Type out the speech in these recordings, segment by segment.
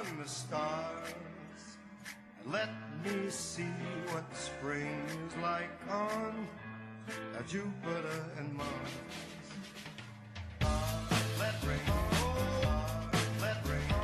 among the stars. Let me see what spring is like on Jupiter and Mars. Let rain fall, let rain fall.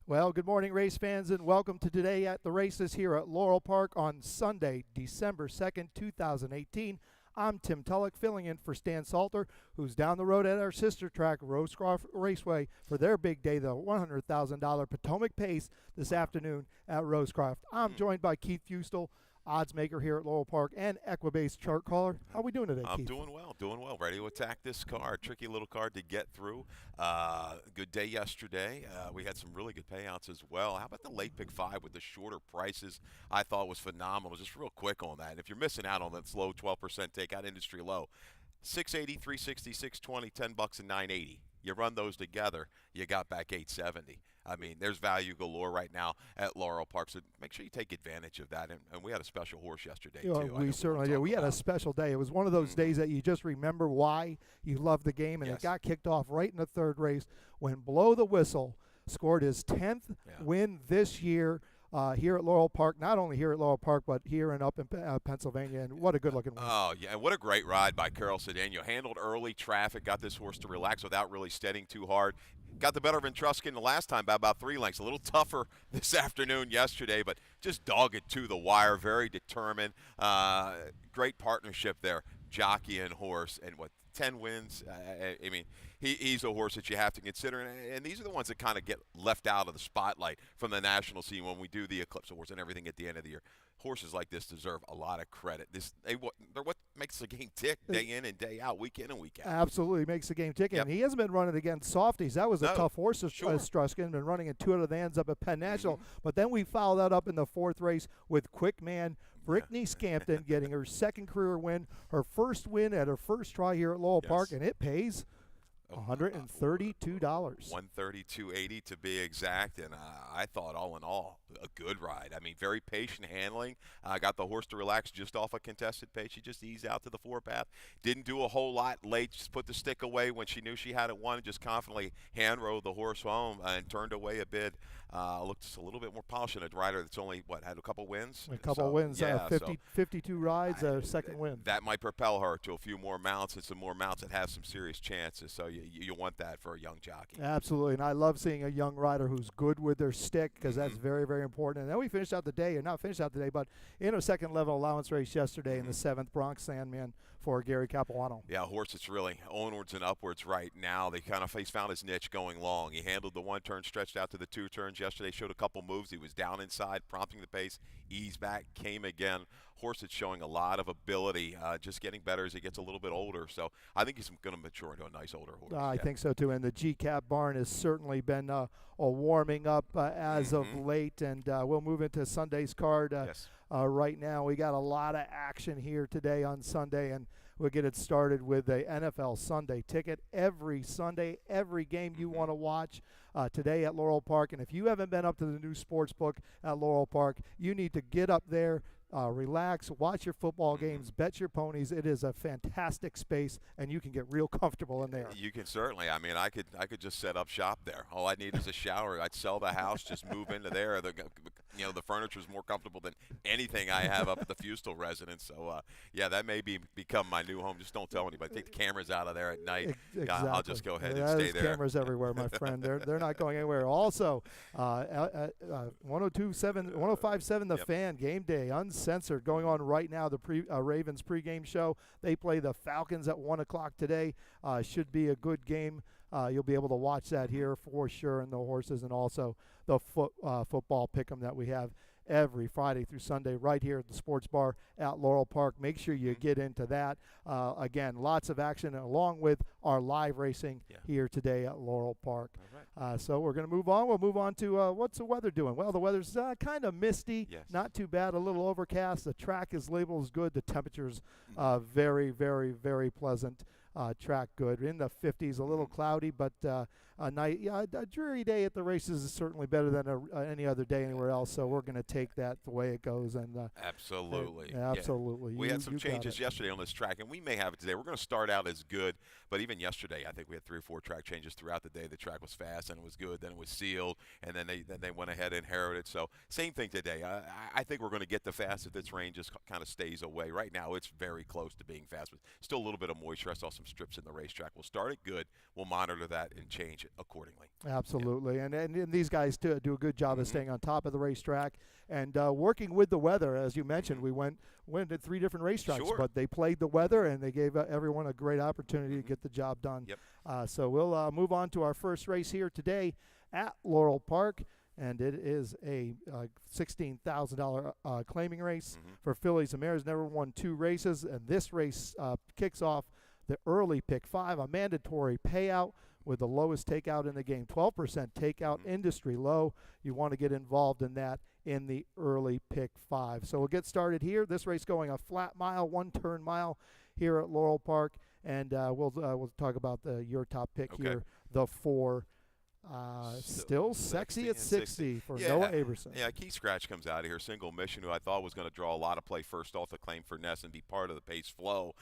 Well, good morning, race fans, and welcome to Today at the Races here at Laurel Park on Sunday, December 2nd, 2018. I'm Tim Tulloch, filling in for Stan Salter, who's down the road at our sister track, Rosecroft Raceway, for their big day, the $100,000 Potomac Pace this afternoon at Rosecroft. I'm joined by Keith Fustel, odds maker here at Laurel Park, and Equibase chart caller. How are we doing today, Keith? I'm doing well. Ready to attack this card. Tricky little card to get through. Good day yesterday. We had some really good payouts as well. How about the late pick 5 with the shorter prices? I thought was phenomenal. Just real quick on that. And if you're missing out on that slow 12% takeout industry low, 680, 360, 620, $10 and 980. You run those together, you got back 870. I mean, there's value galore right now at Laurel Park, so make sure you take advantage of that. And we had a special horse yesterday, too. We certainly did. We had a special day. It was one of those days that you just remember why you love the game, and it got kicked off right in the third race when Blow the Whistle scored his 10th win this year. Here at Laurel Park, not only here at Laurel Park, but here and up in Pennsylvania, and what a good-looking one. Oh, yeah, and what a great ride by Carol Cedeno. Handled early traffic, got this horse to relax without really steadying too hard. Got the better of Etruscan the last time by about 3 lengths. A little tougher this afternoon yesterday, but just dogged to the wire, very determined. Great partnership there, jockey and horse, and 10 wins. I mean, he's a horse that you have to consider, and these are the ones that kind of get left out of the spotlight from the national scene when we do the Eclipse Awards and everything at the end of the year. Horses like this deserve a lot of credit. They're what makes the game tick day in and day out, week in and week out. Absolutely makes the game tick. And he hasn't been running against softies. That was a tough horse, Struskin. Been running in 2 out of the hands up at Penn National. But then we followed that up in the 4th race with quick man Brittany Scampton getting her 2nd career win, her first win at her first try here at Laurel Park, and it pays $132. $132.80 to be exact, and I thought all in all a good ride. I mean, very patient handling. Got the horse to relax just off a contested pace. She just eased out to the 4-path. Didn't do a whole lot late. Just put the stick away when she knew she had it won. Just confidently hand rode the horse home and turned away a bit. Looked just a little bit more polished than a rider that's only had a couple wins. A couple wins. 52 rides, a 2nd win. That might propel her to a few more mounts and some more mounts that have some serious chances. So you want that for a young jockey. Absolutely, and I love seeing a young rider who's good with their stick because that's very, very important. And then we finished out the day, or not finished out the day, but in a 2nd level allowance race yesterday in the 7th Bronx Sandman for Gary Capuano. Yeah, a horse that's really onwards and upwards right now. He's found his niche going long. He handled the 1 turn, stretched out to the 2 turns yesterday, showed a couple moves. He was down inside, prompting the pace, eased back, came again. Horse that's showing a lot of ability, just getting better as he gets a little bit older. So I think he's going to mature into a nice older horse. I think so too, and the G-Cap barn has certainly been a warming up as of late, and we'll move into Sunday's card right now. We got a lot of action here today on Sunday, and we'll get it started with the NFL Sunday ticket. Every Sunday, every game you want to watch today at Laurel Park, and if you haven't been up to the new sports book at Laurel Park, you need to get up there, relax, watch your football games, bet your ponies. It is a fantastic space, and you can get real comfortable in there. You can certainly. I mean, I could just set up shop there. All I need is a shower. I'd sell the house, just move into there. The furniture is more comfortable than anything I have up at the Fustel residence. So, that may become my new home. Just don't tell anybody. Take the cameras out of there at night. Exactly. I'll just go ahead and stay there. There's cameras everywhere, my friend. They're not going anywhere. Also, 105.7 The Fan, game day, uncensored, going on right now. The Ravens pregame show. They play the Falcons at 1 o'clock today. Should be a good game. You'll be able to watch that here for sure, and the horses, and also the football pick'em that we have every Friday through Sunday right here at the Sports Bar at Laurel Park. Make sure you get into that. Again, lots of action along with our live racing here today at Laurel Park. All right. So we're going to move on. We'll move on to what's the weather doing? Well, the weather's kind of misty, not too bad, a little overcast. The track is labeled as good. The temperature's very, very, very pleasant. Track good in the 50s, a little cloudy, but a dreary day at the races is certainly better than any other day anywhere else. So we're going to take that the way it goes. And absolutely, absolutely. We had some changes yesterday on this track, and we may have it today. We're going to start out as good, but even yesterday, I think we had 3 or 4 track changes throughout the day. The track was fast and it was good. Then it was sealed, and then they went ahead and inherited. So same thing today. I think we're going to get the fast if this rain just kind of stays away. Right now, it's very close to being fast, but still a little bit of moisture. I saw some strips in the racetrack. We'll start it good. We'll monitor that and change it accordingly. Absolutely, and these guys do a good job of staying on top of the racetrack and working with the weather. As you mentioned, we went to 3 different racetracks, but they played the weather and they gave everyone a great opportunity to get the job done. So we'll move on to our first race here today at Laurel Park. And it is a $16,000 claiming race for fillies and mares. Never won 2 races, and this race kicks off the early pick 5, a mandatory payout with the lowest takeout in the game, 12% takeout, industry low. You want to get involved in that in the early pick 5. So we'll get started here. This race going a flat mile, 1-turn mile here at Laurel Park, and we'll talk about your top pick here, the 4. Still sexy at 60 for Noah Aberson. Yeah, Key Scratch comes out of here. Single Mission, who I thought was going to draw a lot of play first off the claim for Ness and be part of the pace flow,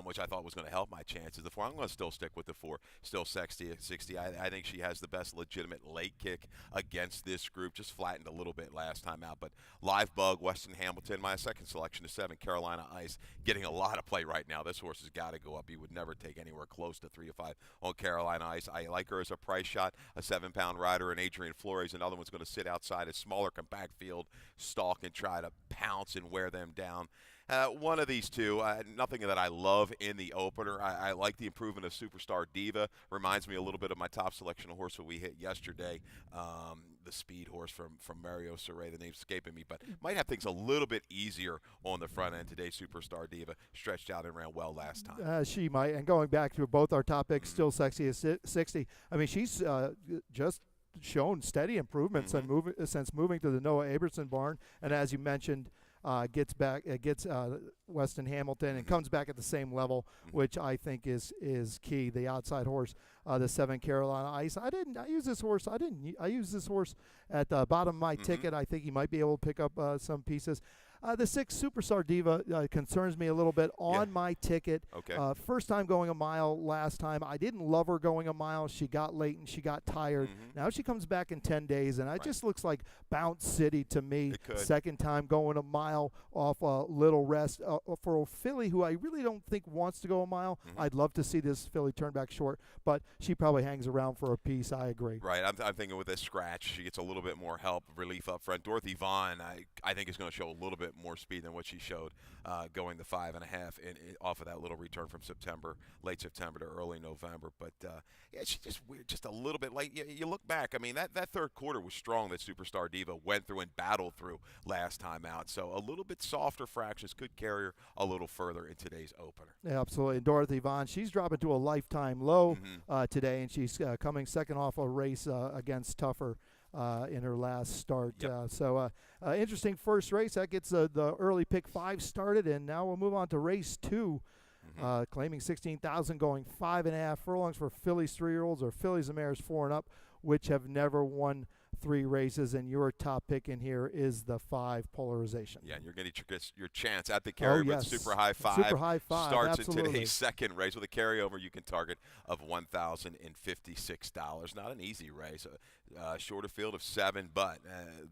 which I thought was going to help my chances. The 4, I'm going to still stick with the 4. Still sexy at 60. I think she has the best legitimate late kick against this group. Just flattened a little bit last time out. But Live Bug, Weston Hamilton, my second selection is 7, Carolina Ice, getting a lot of play right now. This horse has got to go up. You would never take anywhere close to 3 or 5 on Carolina Ice. I like her as a price shot. A 7-pound rider, and Adrian Flores, another one's going to sit outside a smaller compact field, stalk and try to pounce and wear them down. One of these 2, nothing that I love in the opener. I like the improvement of Superstar Diva. Reminds me a little bit of my top selection of horse that we hit yesterday, the speed horse from Mario Saray. The name's escaping me, but might have things a little bit easier on the front end today. Superstar Diva stretched out and ran well last time. She might. And going back to both our top picks, still sexy at 60. I mean, she's just shown steady improvements since moving to the Noah Aberson barn. And as you mentioned, gets Weston Hamilton and comes back at the same level, which I think is key. The outside horse, the 7 Carolina Ice. I use this horse at the bottom of my ticket. I think he might be able to pick up some pieces. The 6 Superstar Diva concerns me a little bit on my ticket. First time going a mile last time. I didn't love her going a mile. She got late and she got tired. Now she comes back in 10 days, and it just looks like Bounce City to me. Second time going a mile off a little rest. For a filly who I really don't think wants to go a mile, I'd love to see this filly turn back short, but she probably hangs around for a piece. I agree. Right. I'm thinking with this scratch, she gets a little bit more help, relief up front. Dorothy Vaughn, I think is going to show a little bit more speed than what she showed going the 5.5 off of that little return from late September to early November. But she's just weird, just a little bit late. You look back, I mean, that third quarter was strong that Superstar Diva went through and battled through last time out. So a little bit softer fractions could carry her a little further in today's opener. Yeah, absolutely. And Dorothy Vaughn, she's dropping to a lifetime low today, and she's coming second off a race against Tougher in her last start. Interesting first race. That gets the early pick 5 started, and now we'll move on to race 2. Claiming 16,000, going 5.5 furlongs for fillies 3-year-olds or fillies and mares 4 and up, which have never won 3 races, and your top pick in here is the 5 Polarization. Yeah, and you're going to get your chance at the carry with Super High 5. Super High 5 starts absolutely. in today's second race with a carryover. You can target of $1,056. Not an easy race. Shorter field of 7, but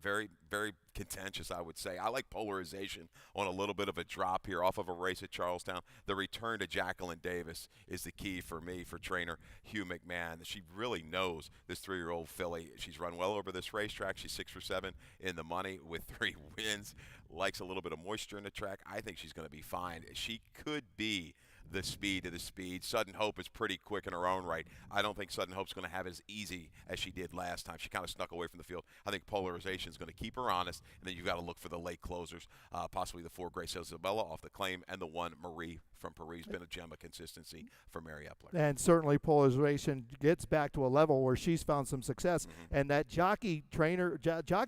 very, very contentious, I would say. I like Polarization on a little bit of a drop here off of a race at Charlestown. The return to Jacqueline Davis is the key for me, for trainer Hugh McMahon. She really knows this 3-year-old filly. She's run well over this racetrack. She's 6 for 7 in the money with 3 wins. Likes a little bit of moisture in the track. I think she's going to be fine. She could be the speed to the speed. Sudden Hope is pretty quick in her own right. I don't think Sudden Hope's going to have it as easy as she did last time. She kind of snuck away from the field. I think Polarization is going to keep her honest, and then you've got to look for the late closers, possibly the 4 Grace Isabella off the claim, and the 1 Marie from Paris. Been a gem of consistency for Mary Epler. And certainly Polarization gets back to a level where she's found some success. And that jockey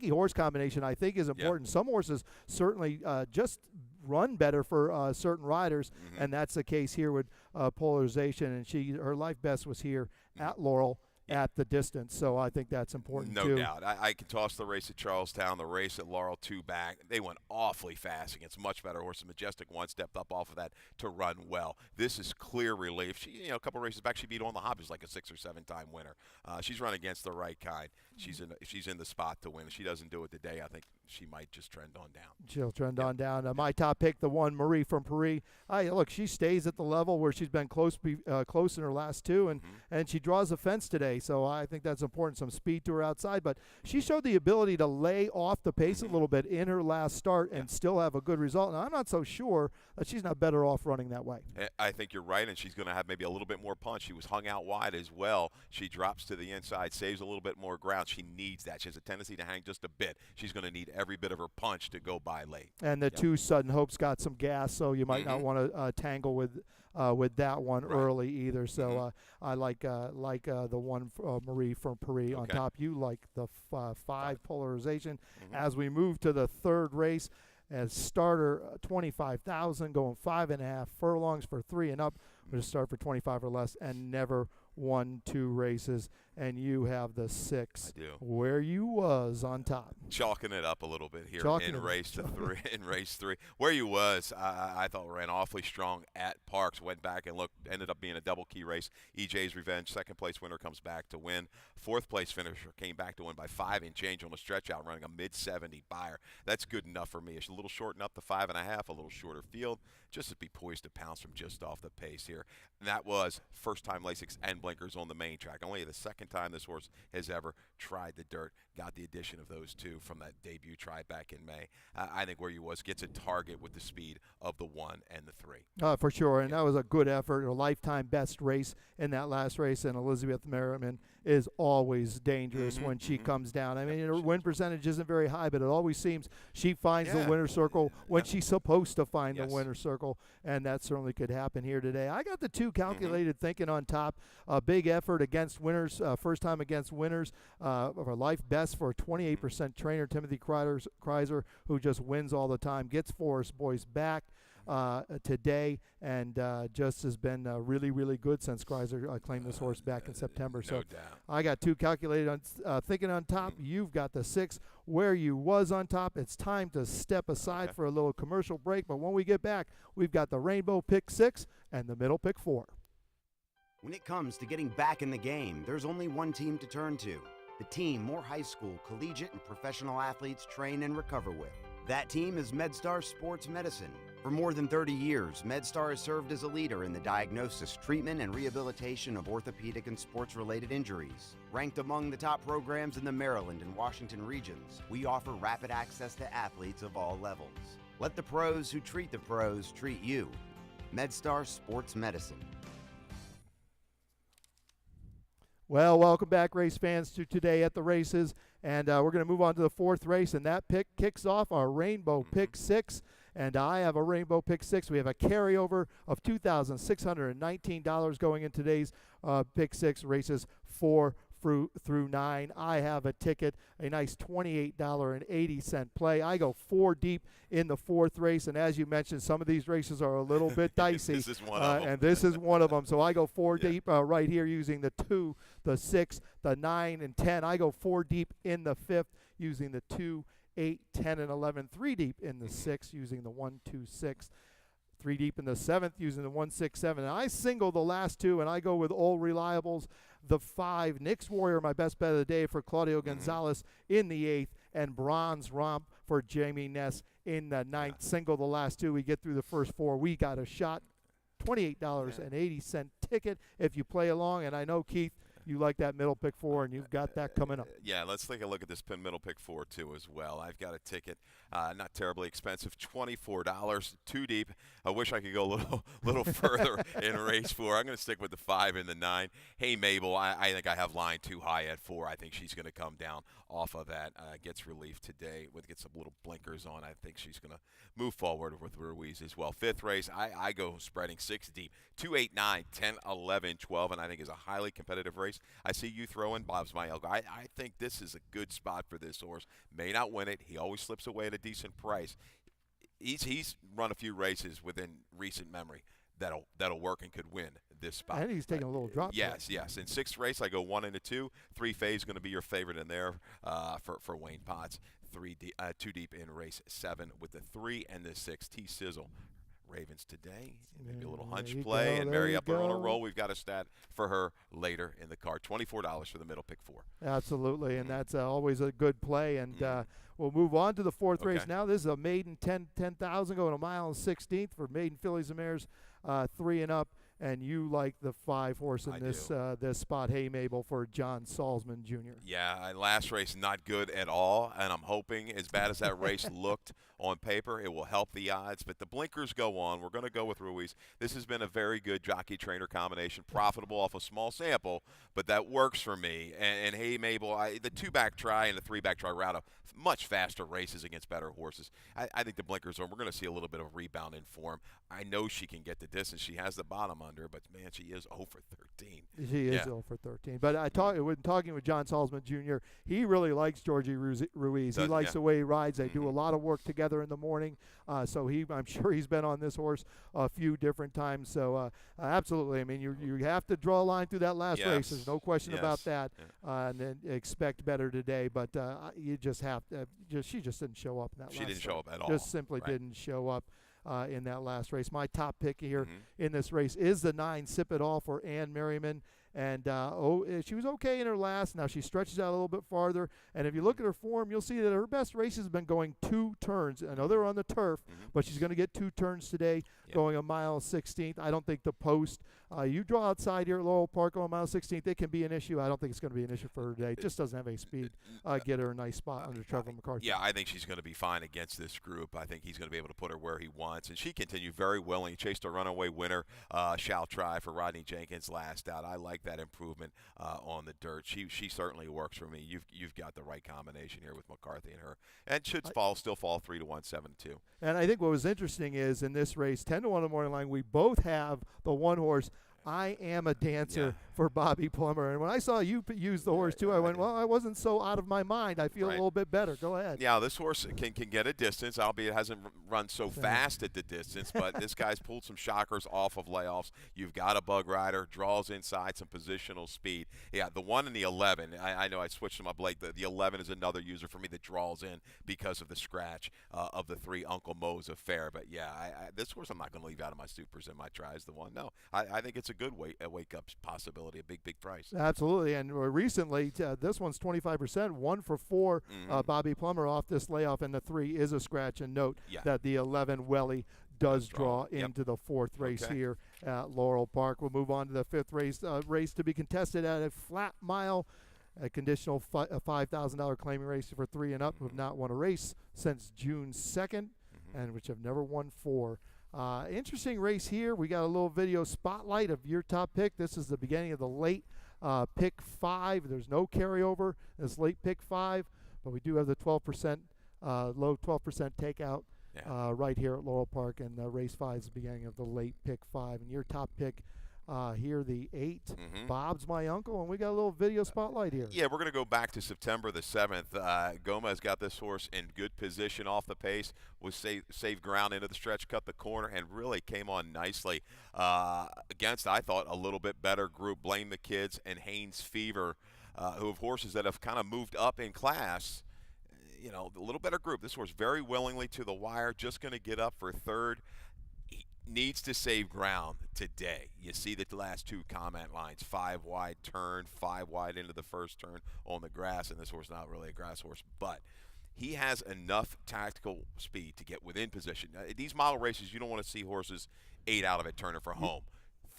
horse combination, I think, is important. Some horses certainly just run better for certain riders, and that's the case here with Polarization. And her life best was here at Laurel at the distance, so I think that's important too. No doubt. I can toss the race at Charlestown, the race at Laurel 2 back. They went awfully fast against much better horses. Majestic 1 stepped up off of that to run well. This is clear relief. She, a couple races back, she beat On the Hop, who's like a 6 or 7 time winner. She's run against the right kind. She's in the spot to win. If she doesn't do it today, I think she might just trend on down. She'll trend on down. My top pick, the 1 Marie from Paris. Look, she stays at the level where she's been close in her last 2, and she draws a fence today. So I think that's important. Some speed to her outside, but she showed the ability to lay off the pace a little bit in her last start and still have a good result. And I'm not so sure that she's not better off running that way. I think you're right, and she's going to have maybe a little bit more punch. She was hung out wide as well. She drops to the inside, saves a little bit more ground. She needs that. She has a tendency to hang just a bit. She's going to need every bit of her punch to go by late. And the 2 Sudden Hope's got some gas, so you might not want to tangle with that one early either. So I like the 1 Marie from Paris on top. You like the 5 Polarization. As we move to the 3rd race, as starter 25,000, going 5.5 furlongs for 3 and up. We'll just start for 25 or less, and never won 2 races. And you have the 6. I do. Where you was on top. Chalking it up a little bit here in race 3. In race 3, where you was, I thought ran awfully strong at Parks. Went back and looked, ended up being a double key race. EJ's Revenge, 2nd place winner, comes back to win. 4th place finisher came back to win by 5 and change on the stretch out, running a mid-70 buyer. That's good enough for me. It's a little shortened up to 5.5, a little shorter field, just to be poised to pounce from just off the pace here. And that was first time Lasix and blinkers on the main track. Only the 2nd time this horse has ever tried the dirt. Got the addition of those 2 from that debut try back in May. I think where you was gets a target with the speed of the 1 and the 3. For sure, and that was a good effort, a lifetime best race in that last race, and Elizabeth Merriman is always dangerous when she comes down. I mean, her win percentage isn't very high, but it always seems she finds the winner's circle when she's supposed to find the winner's circle, and that certainly could happen here today. I got the 2 calculated thinking on top. A big effort against winners, first time against winners, of her life best for a 28% trainer, Timothy Kreiser, who just wins all the time, gets Forest Boys back today, and just has been really, really good since Kreiser claimed this horse back in September. So I got 2 calculated on thinking on top. You've got the 6 where you was on top. It's time to step aside for a little commercial break, but when we get back, we've got the Rainbow Pick 6 and the Middle Pick 4. When it comes to getting back in the game, there's only one team to turn to. The team more high school, collegiate, and professional athletes train and recover with. That team is MedStar Sports Medicine. For more than 30 years, MedStar has served as a leader in the diagnosis, treatment, and rehabilitation of orthopedic and sports-related injuries. Ranked among the top programs in the Maryland and Washington regions, we offer rapid access to athletes of all levels. Let the pros who treat the pros treat you. MedStar Sports Medicine. Well, welcome back, race fans, to Today at the Races. And we're going to move on to the 4th race, and that pick kicks off our Rainbow Pick 6. And I have a Rainbow Pick 6. We have a carryover of $2,619 going in today's Pick 6 races 4 through 9. I have a ticket, a nice $28.80 play. I go 4 deep in the 4th race, and as you mentioned, some of these races are a little bit dicey. This is one of them. And this is one of them. So I go 4 deep right here using the 2, the 6, the 9, and 10. I go 4 deep in the 5th using the 2, 8, 10, and 11. 3 deep in the 6 using the 1, 2, 6. 3 deep in the 7th using the 1, 6, 7. And I single the last 2, and I go with All Reliables, the 5. Nick's Warrior, my best bet of the day for Claudio Gonzalez in the 8th, and Bronze Romp for Jamie Ness in the 9th. Single the last 2. We get through the first 4. We got a shot. $28.80 ticket if you play along. And I know, Keith, you like that middle pick 4, and you've got that coming up. Yeah, let's take a look at this middle pick 4 too as well. I've got a ticket, not terribly expensive, $24, 2 deep. I wish I could go a little further in race 4. I'm going to stick with the 5 and the 9. Hey Mabel, I think I have line too high at 4. I think she's going to come down off of that. Gets relief today with get some little blinkers on. I think she's going to move forward with Ruiz as well. 5th race, I go spreading 6 deep. 2, 8, 9, 10, 11, 12, and I think is a highly competitive race. I see you throwing Bob's my elbow. I think this is a good spot for this horse. May not win it. He always slips away at a decent price. He's run a few races within recent memory that'll work and could win this spot. And he's taking a little drop. Yes. In 6th race, I go 1 and a 2. 3 phase going to be your favorite in there for Wayne Potts. 2 deep in race 7 with the 3 and the 6. T-Sizzle. Ravens today, maybe a little hunch play, and Mary up on a roll. We've got a stat for her later in the card. $24 for the middle pick 4. Absolutely, and that's always a good play. And we'll move on to the 4th race now. This is a maiden 10,000 going a mile and 16th for maiden fillies and mares 3 and up. And you like the 5 horse in this spot, Hey Mabel, for John Salzman Jr. Yeah, last race not good at all, and I'm hoping, as bad as that race looked on paper, it will help the odds. But the blinkers go on. We're going to go with Ruiz. This has been a very good jockey-trainer combination, profitable off a small sample, but that works for me. And Hey Mabel, the 2-back try and the 3-back try route, much faster races against better horses. I think the blinkers are. We're going to see a little bit of rebound in form. I know she can get the distance. She has the bottom under, but man, she is 0 for 13. She is 0 for 13. But when talking with John Salzman Jr., he really likes Georgie Ruiz. He likes the way he rides. They do a lot of work together in the morning. So I'm sure he's been on this horse a few different times. So absolutely. I mean, you have to draw a line through that last race. There's no question about that. And then expect better today. But you just have to. She just didn't show up in that. She didn't show up at all. Just simply didn't show up. In that last race. My top pick here in this race is the 9, Sip It All for Ann Merriman. And she was okay in her last. Now she stretches out a little bit farther. And if you look at her form, you'll see that her best races have been going 2 turns. I know they're on the turf, but she's going to get 2 turns today, going a mile 16th. I don't think the post, you draw outside here at Laurel Park on a mile 16th, it can be an issue. I don't think it's going to be an issue for her today. It just doesn't have any speed. Get her a nice spot under Trevor McCarthy. Yeah, I think she's going to be fine against this group. I think he's going to be able to put her where he wants. And she continued very willing. Chased a runaway winner, Shall Try for Rodney Jenkins last out. I like that improvement on the dirt. She certainly works for me. You've got the right combination here with McCarthy and her. And should still fall 3-1, 7-2. And I think what was interesting is in this race, 10-1 on the morning line, we both have the 1 horse. I Am a Dancer for Bobby Plummer. And when I saw you use the horse too, I went, well, I wasn't so out of my mind. I feel a little bit better. Go ahead. Yeah, this horse can get a distance, albeit it hasn't run so fast at the distance, but this guy's pulled some shockers off of layoffs. You've got a bug rider, draws inside, some positional speed. Yeah, the 1 and the 11, I know I switched them up late. The 11 is another user for me that draws in because of the scratch of the 3 Uncle Mo's affair. But yeah, this horse I'm not going to leave out of my supers and my tries. The 1, no. I think it's a good wake-up possibility, a big price. Absolutely, and recently, this one's 25%, 1 for 4, Bobby Plummer off this layoff, and the 3 is a scratch. And note that the 11 Welly does draw into the 4th race here at Laurel Park. We'll move on to the 5th race to be contested at a flat mile, a conditional $5,000 claiming race for 3 and up who have not won a race since June 2nd, and which have never won 4. Interesting race here. We got a little video spotlight of your top pick. This is the beginning of the late pick 5. There's no carryover this late pick 5, but we do have the 12%, low 12% takeout right here at Laurel Park, and race 5 is the beginning of the late pick 5. And your top pick here, the 8, Bob's My Uncle, and we got a little video spotlight here. Yeah, we're going to go back to September the 7th. Gomez got this horse in good position off the pace, was saved ground into the stretch, cut the corner, and really came on nicely against, I thought, a little bit better group. Blame the Kids and Haynes Fever, who have horses that have kind of moved up in class. You know, a little better group. This horse very willingly to the wire, just going to get up for 3rd. Needs to save ground today. You see the last 2 comment lines, 5 wide turn, 5 wide into the first turn on the grass, and this horse not really a grass horse, but he has enough tactical speed to get within position. These model races, you don't want to see horses 8 out of it turning for home.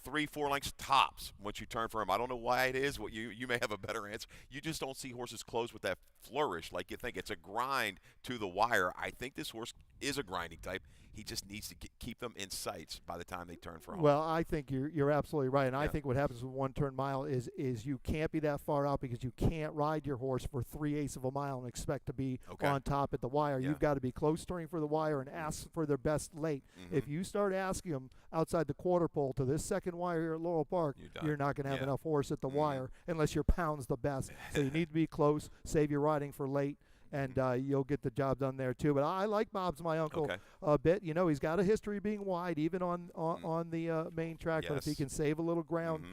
3-4 lengths tops once you turn for him. I don't know why it is. What you may have a better answer. You just don't see horses close with that flourish like you think. It's a grind to the wire. I think this horse is a grinding type. He just needs to keep them in sights by the time they turn for home. Well, I think you're absolutely right, and I think what happens with 1 turn mile is you can't be that far out because you can't ride your horse for 3/8 of a mile and expect to be on top at the wire. You've got to be close turning for the wire and ask for their best late. If you start asking them outside the quarter pole to this second wire here at Laurel Park, you're not going to have enough horse at the wire unless your pound's the best. So you need to be close, save your riding for late, and you'll get the job done there too. But I like Bob's My Uncle a bit. You know, he's got a history of being wide, even on the main track. But if he can save a little ground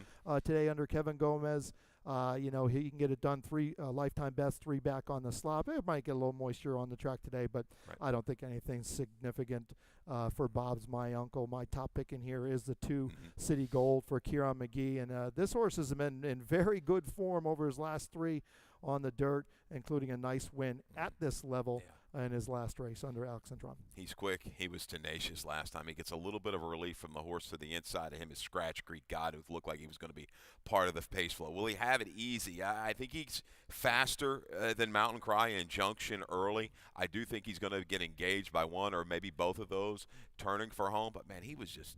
today under Kevin Gomez, you know, he can get it done. 3 lifetime best, 3 back on the slop. It might get a little moisture on the track today, but I don't think anything significant for Bob's My Uncle. My top pick in here is the 2 City Gold for Kieran McGee, and this horse has been in very good form over his last 3 on the dirt, including a nice win at this level in his last race under Alex Andron. He's quick. He was tenacious last time. He gets a little bit of a relief from the horse to the inside of him, is Scratch Creek God, who looked like he was going to be part of the pace flow. Will he have it easy? I think he's faster than Mountain Cry and Junction early. I do think he's going to get engaged by one or maybe both of those turning for home. But, man, he was just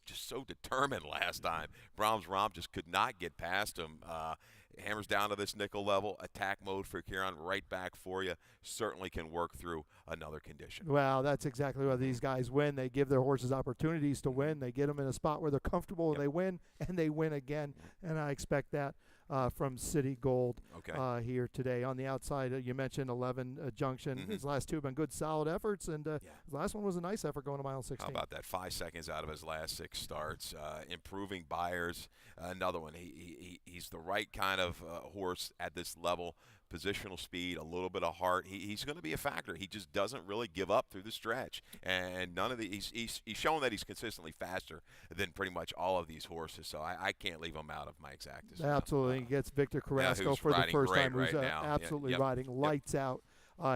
so determined last time. Brahms Romp just could not get past him. Hammers down to this nickel level, attack mode for Kieran, right back for you. Certainly can work through another condition. Well, that's exactly what these guys win. They give their horses opportunities to win. They get them in a spot where they're comfortable, and they win again. And I expect that from City Gold here today. On the outside, you mentioned 11 Junction. His last 2 have been good, solid efforts, and his last one was a nice effort going to mile 16. How about that? 5 seconds out of his last 6 starts. Improving Buyers, another one. He's the right kind of horse at this level. Positional speed, a little bit of heart. He's going to be a factor. He just doesn't really give up through the stretch, and none of the he's shown that he's consistently faster than pretty much all of these horses. So I can't leave him out of my exactas. Absolutely, he gets Victor Carrasco for the first time, who's absolutely riding lights out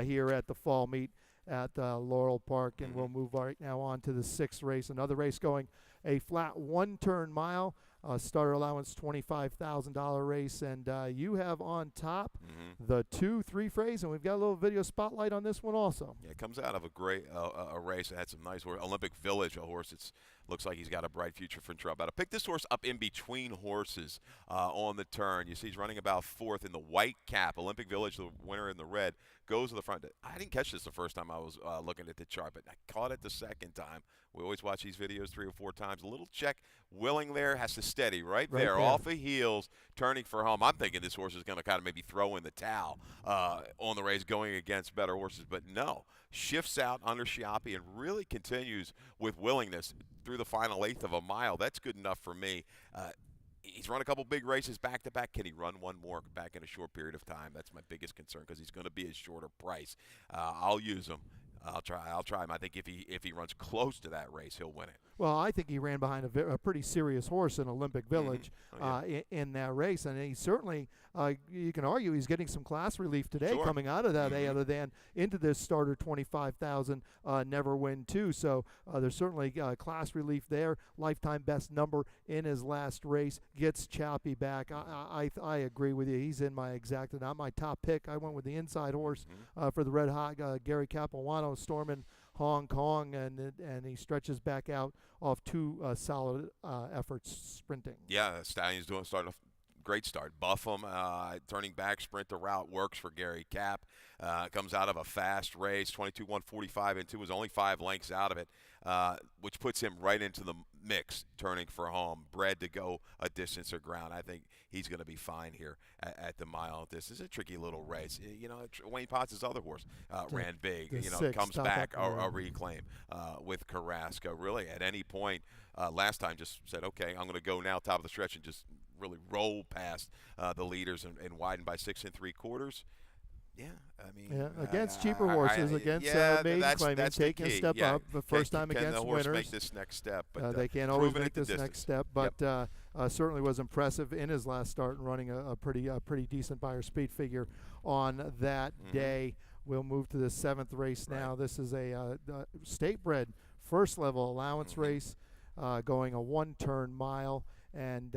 here at the fall meet at Laurel Park, and we'll move right now on to the 6th race. Another race going a flat 1 turn mile. Starter allowance $25,000 race, and you have on top the 2-3 phrase, and we've got a little video spotlight on this one also. Yeah, it comes out of a great a race that had some nice horse. Olympic Village, a horse that looks like he's got a bright future for Trump. I picked this horse up in between horses on the turn. You see he's running about 4th in the white cap. Olympic Village, the winner in the red, goes to the front. I didn't catch this the first time I was looking at the chart, but I caught it the second time. We always watch these videos 3 or 4 times. A little check. Willing there, has to steady right there, off the heels, turning for home. I'm thinking this horse is going to kind of maybe throw in the towel on the race going against better horses, but no. Shifts out under Schiappi and really continues with willingness through the final 1/8 of a mile. That's good enough for me. He's run a couple big races back-to-back. Can he run one more back in a short period of time? That's my biggest concern because he's going to be a shorter price. I'll use him. I'll try him. I think if he runs close to that race, he'll win it. Well, I think he ran behind a pretty serious horse in Olympic Village in that race, and he certainly, you can argue, he's getting some class relief today coming out of that other than into this starter 25,000 never win too. So there's certainly class relief there. Lifetime best number in his last race. Gets Chappie back. I agree with you. He's in my exacta, not my top pick. I went with the inside horse for the Red Hot, Gary Capuano, storming Hong Kong, and he stretches back out off 2 solid efforts sprinting. Yeah, Stallion's great start. Buffum, turning back, sprint the route, works for Gary Cap. Comes out of a fast race, 22-145 and 2, was only 5 lengths out of it, which puts him right into the mix, turning for home. Bred to go a distance or ground. I think he's going to be fine here at the mile. This is a tricky little race. You know, Wayne Potts' other horse ran big. You know, comes back a reclaim with Carrasco. Really, at any point last time, just said, okay, I'm going to go now top of the stretch and just really roll past the leaders and widen by 6 3/4. Yeah, I mean, against cheaper horses, against maiden claiming, taking a step up the first time against the horse winners. Make this next step, but they can't always make this next step. But certainly was impressive in his last start and running a pretty decent Buyer speed figure on that day. We'll move to the 7th race now. This is a state bred first level allowance race. going a one-turn mile. And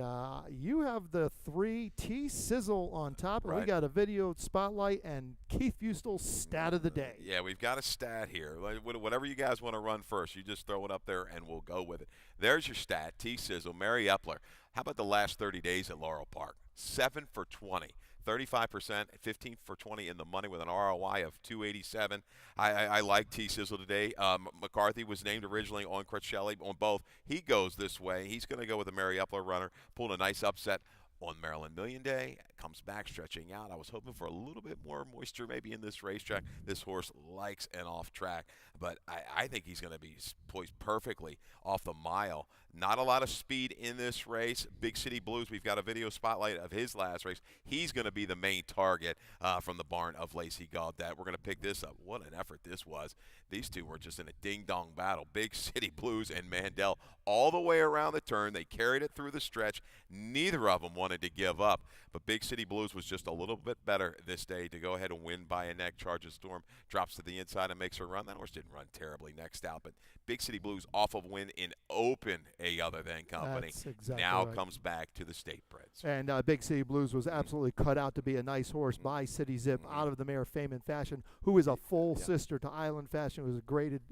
you have the 3 T-Sizzle on top. And we got a video spotlight and Keith Fustel's stat of the day. Yeah, we've got a stat here. Whatever you guys want to run first, you just throw it up there and we'll go with it. There's your stat, T-Sizzle. Mary Epler. How about the last 30 days at Laurel Park? 7 for 20. 35%, 15 for 20 in the money with an ROI of 287. I like T-Sizzle today. McCarthy was named originally on Crutchelli on both. He goes this way. He's going to go with the Mary Epler runner. Pulled a nice upset on Maryland Million Day. Comes back stretching out. I was hoping for a little bit more moisture maybe in this racetrack. This horse likes an off track, but I think he's going to be poised perfectly off the mile. Not a lot of speed in this race. Big City Blues, we've got a video spotlight of his last race. He's going to be the main target from the barn of Lacey Gaudet. We're going to pick this up. What an effort this was. These two were just in a ding-dong battle. Big City Blues and Mandel all the way around the turn. They carried it through the stretch. Neither of them wanted to give up, but Big City Blues was just a little bit better this day to go ahead and win by a neck. Charges Storm, drops to the inside and makes her run. That horse didn't run terribly next out, but Big City Blues off of win in open A Other Than Company. That's exactly now right. Comes back to the State Breds. And Big City Blues was absolutely cut out to be a nice horse by City Zip out of the mare Fame and Fashion, who is a full sister to Island Fashion, who was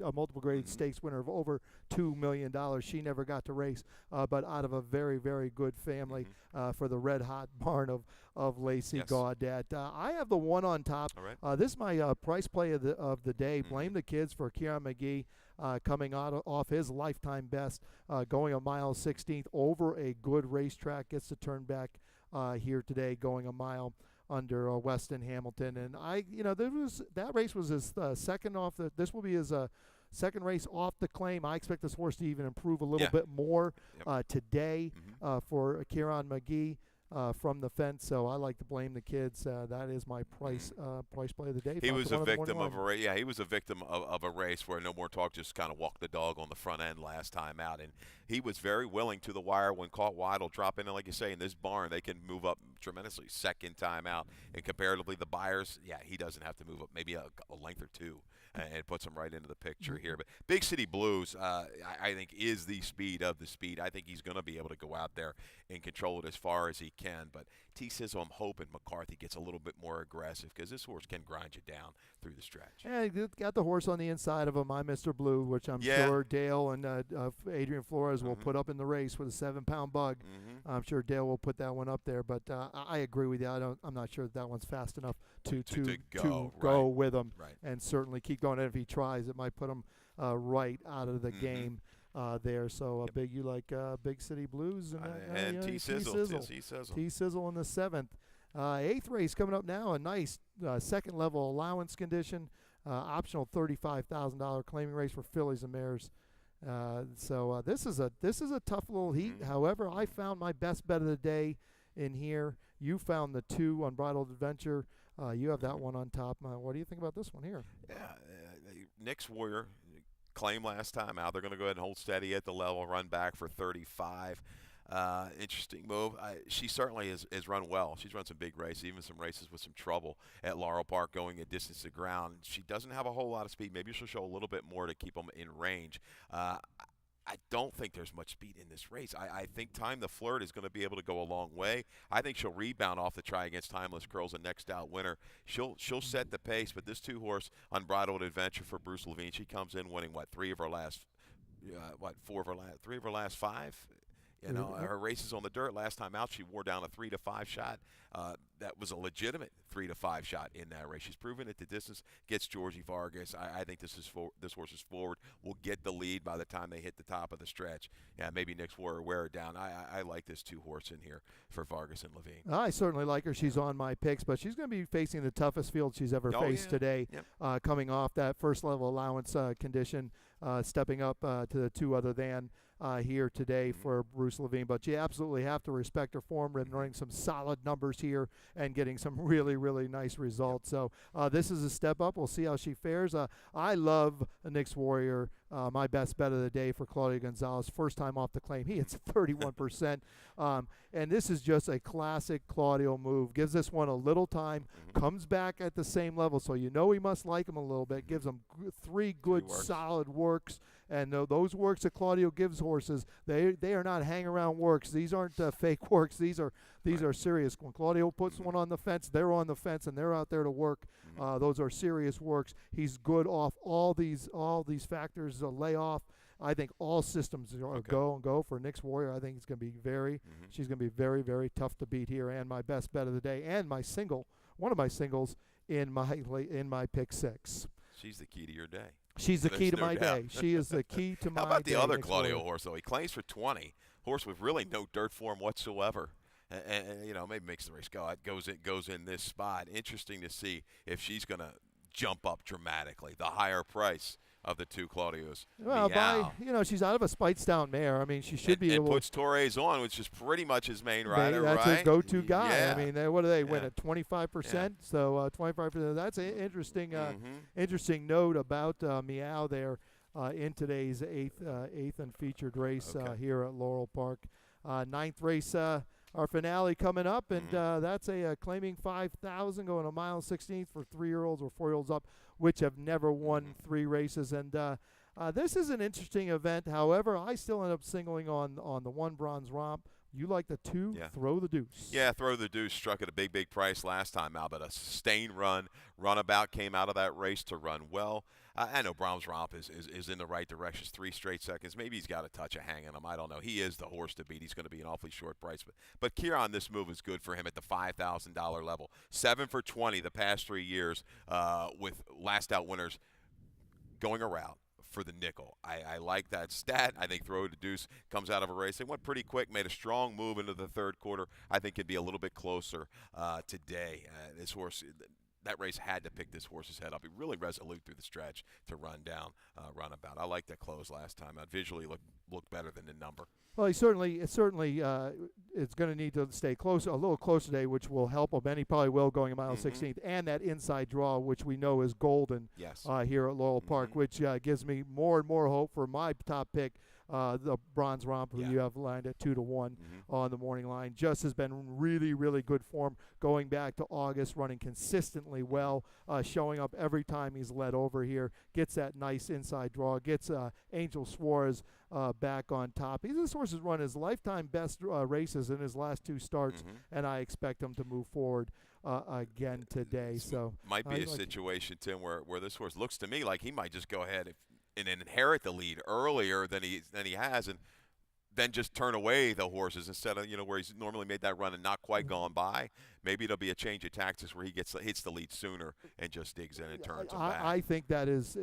a multiple graded stakes winner of over $2 million. She never got to race, but out of a very, very good family for the red hot barn of Lacey Gaudet. I have the one on top. All right. This is my price play of the day. Blame the Kids for Kieran McGee. Coming off his lifetime best, going a mile 16th over a good racetrack, gets to turn back here today, going a mile under Weston Hamilton. And that race was his second off this will be his second race off the claim. I expect this horse to even improve a little bit more today for Kieran McGee. From the fence, so I like to blame the kids. That is my price play of the day. He was a victim of a race. Yeah, he was a victim of a race where No More Talk just kind of walked the dog on the front end last time out, and he was very willing to the wire when caught wide. Will drop in, and like you say, in this barn they can move up tremendously. Second time out, and comparatively the buyers, he doesn't have to move up maybe a length or two. And it puts him right into the picture here. But Big City Blues, I think, is the speed of the speed. I think he's going to be able to go out there and control it as far as he can. But T-Sizzle, I'm hoping McCarthy gets a little bit more aggressive because this horse can grind you down through the stretch. Yeah, got the horse on the inside of him, My Mr. Blue, which I'm sure Dale and Adrian Flores will put up in the race with a 7-pound bug. I'm sure Dale will put that one up there. But I agree with you. I'm not sure that one's fast enough to go with him and certainly keep going. And if he tries, it might put him right out of the game there. So you like Big City Blues and T-Sizzle. T-Sizzle in the 7th. 8th race coming up now. A nice second level allowance condition. Optional $35,000 claiming race for fillies and mares. So this is a tough little heat. However, I found my best bet of the day in here. You found the 2 Unbridled Adventure. You have that one on top. What do you think about this one here? Yeah, Nick's Warrior claim last time out. They're going to go ahead and hold steady at the level, run back for 35. Interesting move. She certainly has run well. She's run some big races, even some races with some trouble at Laurel Park going a distance to ground. She doesn't have a whole lot of speed. Maybe she'll show a little bit more to keep them in range. I don't think there's much speed in this race. I think Time the Flirt is going to be able to go a long way. I think she'll rebound off the try against Timeless Curls, a next out winner. She'll set the pace, but this 2-horse Unbridled Adventure for Bruce Levine, she comes in winning, 3 of her last 5? You know, her races on the dirt last time out, she wore down a 3 to 5 shot. That was a legitimate 3 to 5 shot in that race. She's proven it the distance. Gets Georgie Vargas. I think this horse is forward. Will get the lead by the time they hit the top of the stretch. Yeah, maybe Nick's Warrior wear her down. I like this 2-horse in here for Vargas and Levine. I certainly like her. She's on my picks, but she's going to be facing the toughest field she's ever faced today. Yep. Coming off that first level allowance condition, stepping up to the 2 Other Than. Here today for Bruce Levine, but you absolutely have to respect her form, running some solid numbers here and getting some really, really nice results. So this is a step up. We'll see how she fares. I love Nick's Warrior, my best bet of the day for Claudio Gonzalez. First time off the claim, he hits 31%. And this is just a classic Claudio move. Gives this one a little time, comes back at the same level, so you know he must like him a little bit. Gives him 3 good solid works, And those works that Claudio gives horses, they are not hang around works. These aren't fake works. These are serious. When Claudio puts one on the fence, they're on the fence and they're out there to work. Those are serious works. He's good off all these factors. Layoff. I think all systems are go for Nick's Warrior. I think it's going to be she's going to be very, very tough to beat here. And my best bet of the day, and one of my singles in my pick 6. She's the key to your day. She's the key to my day. She is the key to my day. How about the other Claudio horse, though? He claims for 20. Horse with really no dirt form whatsoever. And maybe makes the race go. It goes in this spot. Interesting to see if she's going to jump up dramatically. The higher price of the two Claudios. Well, she's out of a Speightstown mare. I mean, she should be able. And puts Torres on, which is pretty much his main rider, that's right? his go-to guy. Yeah. I mean, what do they win at 25%? So 25%. That's an interesting note about Meow there in today's eighth and featured race here at Laurel Park. Ninth race. Our finale coming up, and that's a claiming 5,000 going a mile 16th for 3-year-olds or 4-year-olds up, which have never won 3 races. And this is an interesting event. However, I still end up singling on the 1 Bronze Romp. You like the 2, Throw the Deuce. Yeah, Throw the Deuce struck at a big price last time out, but a sustained runabout came out of that race to run well. I know Bronze Romp is in the right direction. 3 straight seconds. Maybe he's got a touch of hang on him. I don't know. He is the horse to beat. He's going to be an awfully short price. But Kieran, this move is good for him at the $5,000 level. 7 for 20 the past 3 years with last out winners going around for the nickel. I like that stat. I think Throw the Deuce comes out of a race. They went pretty quick, made a strong move into the third quarter. I think it'd be a little bit closer today. This horse, that race had to pick this horse's head up. He really resolute through the stretch to run down, runabout. I like that close last time. It visually looked better than the number. Well, it's certainly it's going to need to stay close, a little closer today, which will help him, and he probably will going a mile 16th, and that inside draw, which we know is golden here at Laurel Park, which gives me more and more hope for my top pick, the Bronze Romp, who you have lined at 2-1 on the morning line. Just has been really, really good form going back to August, running consistently well, showing up every time he's led over here, gets that nice inside draw, gets Angel Suarez back on top. This horse has run his lifetime best races in his last 2 starts, and I expect him to move forward again today. So might be a situation, Tim, where this horse looks to me like he might just go ahead and inherit the lead earlier than he has, and then just turn away the horses instead of where he's normally made that run and not quite gone by. Maybe it'll be a change of tactics where he hits the lead sooner and just digs in and turns them back. I think that is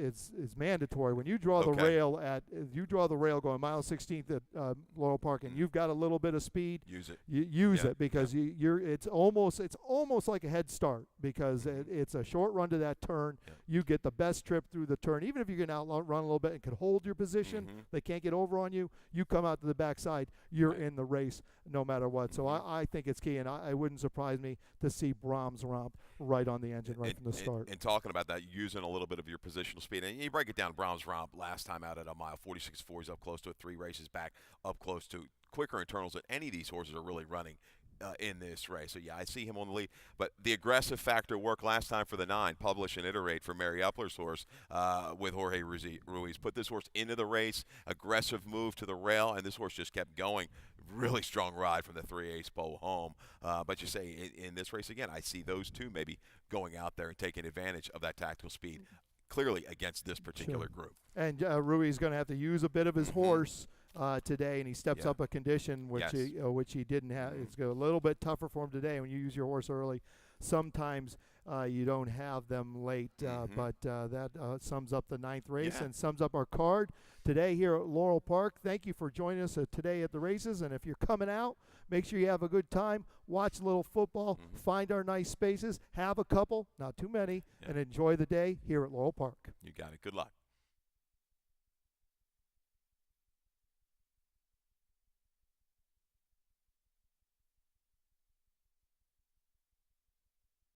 mandatory. When you draw the rail going mile 16th at Laurel Park, and you've got a little bit of speed, use it. Use it because it's almost like a head start because it's a short run to that turn. Yeah. You get the best trip through the turn. Even if you can outrun a little bit and can hold your position, they can't get over on you. You come out to the backside, you're in the race no matter what. So I think it's key, and I wouldn't surprise me to see Bronze Romp right on the engine from the start. And talking about that, using a little bit of your positional speed, and you break it down, Bronze Romp last time out at a mile 46.4, he's up close to it, 3 races back, up close to quicker internals than any of these horses are really running in this race. So, I see him on the lead. But the aggressive factor worked last time for the 9, Publish and Iterate for Mary Epler's horse with Jorge Ruiz. Put this horse into the race, aggressive move to the rail, and this horse just kept going. Really strong ride from the 3/8 pole home. But you say in this race again, I see those two maybe going out there and taking advantage of that tactical speed, clearly against this particular group. And Ruiz is going to have to use a bit of his horse today, and he steps up a condition which he didn't have. It's a little bit tougher for him today. When you use your horse early, sometimes you don't have them late, but that sums up the 9th race and sums up our card today here at Laurel Park. Thank you for joining us today at the races, and if you're coming out, make sure you have a good time, watch a little football, find our nice spaces, have a couple, not too many, and enjoy the day here at Laurel Park. You got it. Good luck.